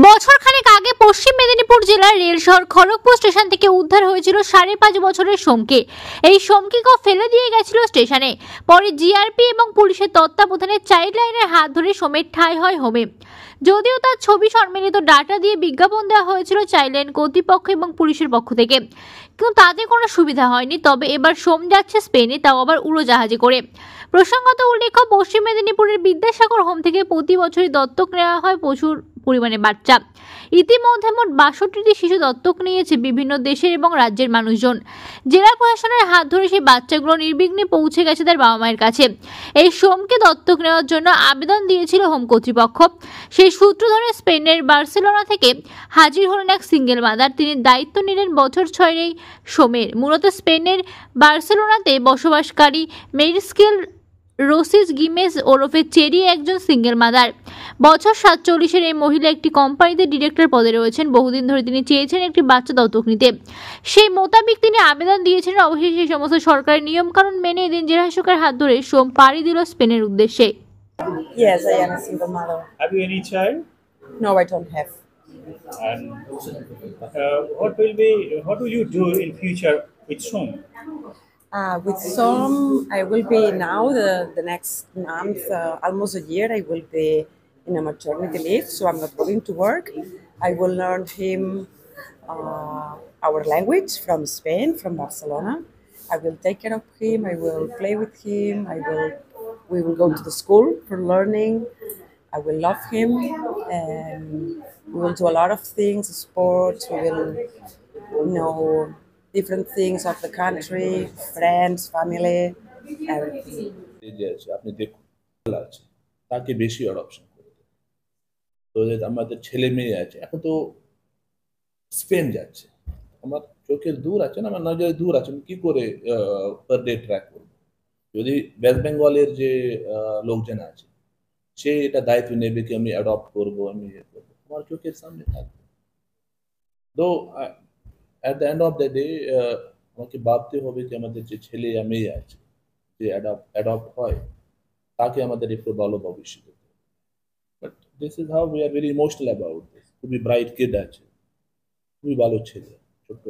বছরখানেক আগে পশ্চিম মেদিনীপুর জেলার রেল শহর খড়গপুর স্টেশন থেকে উদ্ধার হয়েছিল 5.5 বছরের সোমকে। এই সোমকিকে ফেলে দিয়ে গেছিল স্টেশনে। পরে জিআরপি এবং পুলিশের তত্ত্বাবধানে চাইল্ড লাইনের হাত ধরে সোমের ঠাঁই হয় হোমে। যদিও তার ছবি সম্মিলিত ডাটা দিয়ে বিজ্ঞাপন দেওয়া হয়েছিল চাইল্ড লাইন কর্তৃপক্ষ এবং পুলিশের পক্ষ থেকে, কিন্তু তাতে কোনো সুবিধা হয়নি। তবে এবার সোম যাচ্ছে স্পেনে, তাও আবার উড়োজাহাজে করে। প্রসঙ্গত উল্লেখ্য, পশ্চিম মেদিনীপুরের বিদ্যাসাগর হোম থেকে প্রতি বছরই দত্তক নেওয়া হয় প্রচুর পরিমাণে বাচ্চা। ইতিমধ্যে মোট 62টি শিশু দত্তক নিয়েছে বিভিন্ন দেশের এবং রাজ্যের মানুষজন। জেলা প্রশাসনের হাত ধরে সেই বাচ্চাগুলো নির্বিঘ্নে পৌঁছে গেছে তার বাবা মায়ের কাছে। এই সোমকে দত্তক নেওয়ার জন্য আবেদন দিয়েছিল হোম কর্তৃপক্ষ। সেই সূত্র ধরে স্পেনের বার্সেলোনা থেকে হাজির হলেন এক সিঙ্গেল মাদার। তিনি দায়িত্ব নিলেন বছর 6 এই সোমের। মূলত স্পেনের বার্সেলোনাতে বসবাসকারী মেরিস্কেল রোসিস গিমেজ ওরফে চেরি একজন সিঙ্গেল মাদার। বছর 47-এর এই মহিলা একটি কোম্পানিতে ডিরেক্টর পদে রয়েছেন। বহুদিন ধরে তিনি চেয়েছেন একটি বাচ্চা দত্তক নিতে। সেই মোতাবেক তিনি আবেদন দিয়েছিলেন। অবশেষে সেই সমস্ত সরকারের নিয়মকানুন মেনে এদিন জেলা শাসকের হাত ধরে সোম পাড়ি দিল স্পেনের উদ্দেশ্যে। Yes, I am a single mother. Have you any child? No, I don't have. And what will you do in future with Som? With some, I will be now the next month, almost a year, I will be in a maternity leave, so I'm not going to work. I will learn him our language from Spain, from Barcelona. I will take care of him. I will play with him. We will go to the school for learning. I will love him, and we will do a lot of things, sports. We will know different things of the country, friends, family, everything. যে আছে আপনি দেখুন আছে তাকে বেশি adoption করতে। তো যে আমাদের ছেলে মেয়ে আছে, এখন তো স্পেন যাচ্ছে, আমার চোখের দূর আছে না, আমার নজরে দূর আছে, আমি কি করে পার ডে ট্র্যাক করবো? যদি ওয়েস্ট বেঙ্গলের যে লোকজন আছে সে এটা দায়িত্ব নেবে কি আমি অ্যাডপ্ট করবো, আমি করবো, আমার চোখের সামনে থাকবে। তো at the end of the day আমাকে ভাবতে হবে কি আমাদের যে ছেলে মেয়ে আছে যে অ্যাডপ্ট হয় তাকে আমাদের একটু ভালো ভবিষ্যৎ। But this is how we are very emotional about this. খুবই ব্রাইট কিড আছে, খুবই ভালো ছেলে, ছোট